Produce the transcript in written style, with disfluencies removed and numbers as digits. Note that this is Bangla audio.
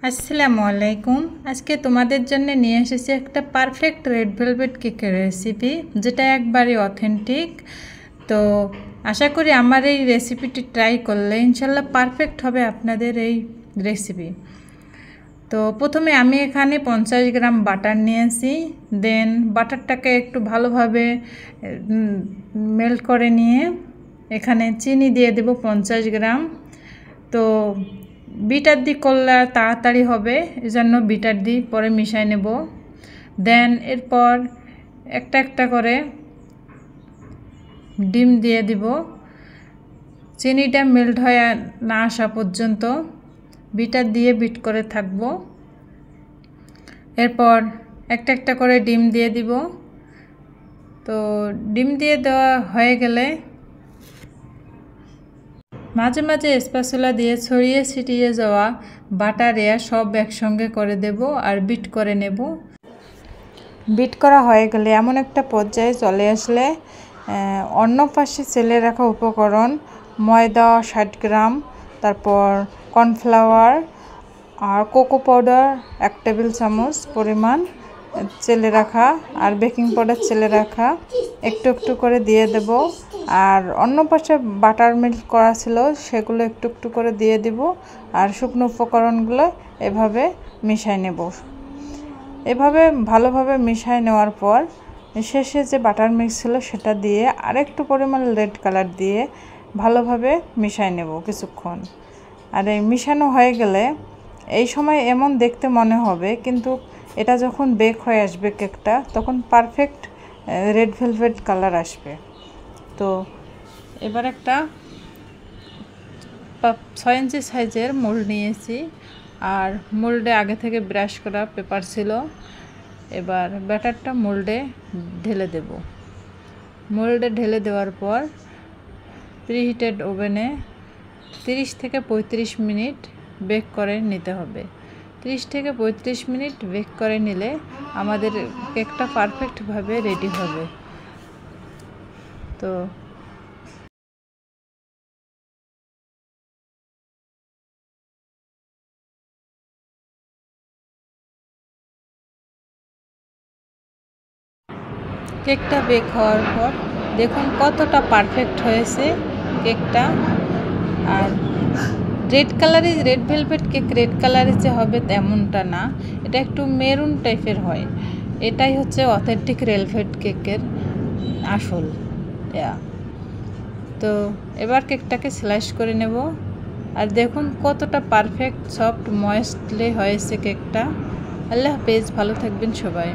আসসালামু আলাইকুম। আজকে তোমাদের জন্য নিয়ে এসেছি একটা পারফেক্ট রেড ভেলভেট কেকের রেসিপি, যেটা একবারই অথেন্টিক। তো আশা করি আমার এই রেসিপিটি ট্রাই করলে ইনশাল্লাহ পারফেক্ট হবে আপনাদের এই রেসিপি। তো প্রথমে আমি এখানে 50 গ্রাম বাটার নিয়েছি। দেন বাটারটাকে একটু ভালোভাবে মেল্ট করে নিয়ে এখানে চিনি দিয়ে দেব 50 গ্রাম। তো বিটার দিয়ে করলে তাড়াতাড়ি হবে, এজন্য বিটার দিয়ে পরে মিশাই নেব। দেন এরপর একটা একটা করে ডিম দিয়ে দিব। চিনিটা মেল্ট হয়ে না আসা পর্যন্ত বিটার দিয়ে বিট করে থাকব। এরপর একটা একটা করে ডিম দিয়ে দিব। তো ডিম দিয়ে দেওয়া হয়ে গেলে মাঝে মাঝে স্প্যাচুলা দিয়ে ছড়িয়ে ছিটিয়ে যাওয়া বাটারে সব একসঙ্গে করে দেব আর বিট করে নেব। বিট করা হয়ে গেলে এমন একটা পর্যায়ে চলে আসলে অন্য পাশে চেলে রাখা উপকরণ ময়দা 60 গ্রাম, তারপর কর্নফ্লাওয়ার আর কোকো পাউডার 1 টেবিল চামচ পরিমাণ চেলে রাখা, আর বেকিং পাউডার চেলে রাখা একটু একটু করে দিয়ে দেব। আর অন্য পাশে বাটার মেল্ট করা ছিল সেগুলো একটু একটু করে দিয়ে দিব। আর শুকনো উপকরণগুলো এভাবে মিশাই নেব। এভাবে ভালোভাবে মিশাই নেওয়ার পর শেষে যে বাটার মিক্স ছিল সেটা দিয়ে আরেকটু পরিমাণ রেড কালার দিয়ে ভালোভাবে মিশাই নেব কিছুক্ষণ। আর এই মিশানো হয়ে গেলে এই সময় এমন দেখতে মনে হবে, কিন্তু এটা যখন বেক হয়ে আসবে কেকটা, তখন পারফেক্ট রেড ভেলভেট কালার আসবে। তো এবার একটা 6 ইঞ্চি সাইজের মোল্ড নিয়েছি, আর মোল্ডে আগে থেকে ব্রাশ করা পেপার ছিল। এবার ব্যাটারটা মোল্ডে ঢেলে দেব। মোল্ডে ঢেলে দেওয়ার পর প্রিহিটেড ওভেনে 30 থেকে 35 মিনিট বেক করে নিতে হবে। 30 থেকে 35 মিনিট বেক করে নিলে আমাদের কেকটা পারফেক্টভাবে রেডি হবে। তো কেকটা বেক হওয়ার পর দেখুন কতটা পারফেক্ট হয়েছে কেকটা। আর রেড ভেলভেট কেক রেড কালারের যে হবে তেমনটা না, এটা একটু মেরুন টাইপের হয়। এটাই হচ্ছে অথেন্টিক ভেলভেট কেকের আসল। তো এবার কেকটাকে স্লাইস করে নেব। আর দেখুন কতটা পারফেক্ট সফট ময়েস্টলি হয়েছে কেকটা। আল্লাহ হাফেজ, ভালো থাকবেন সবাই।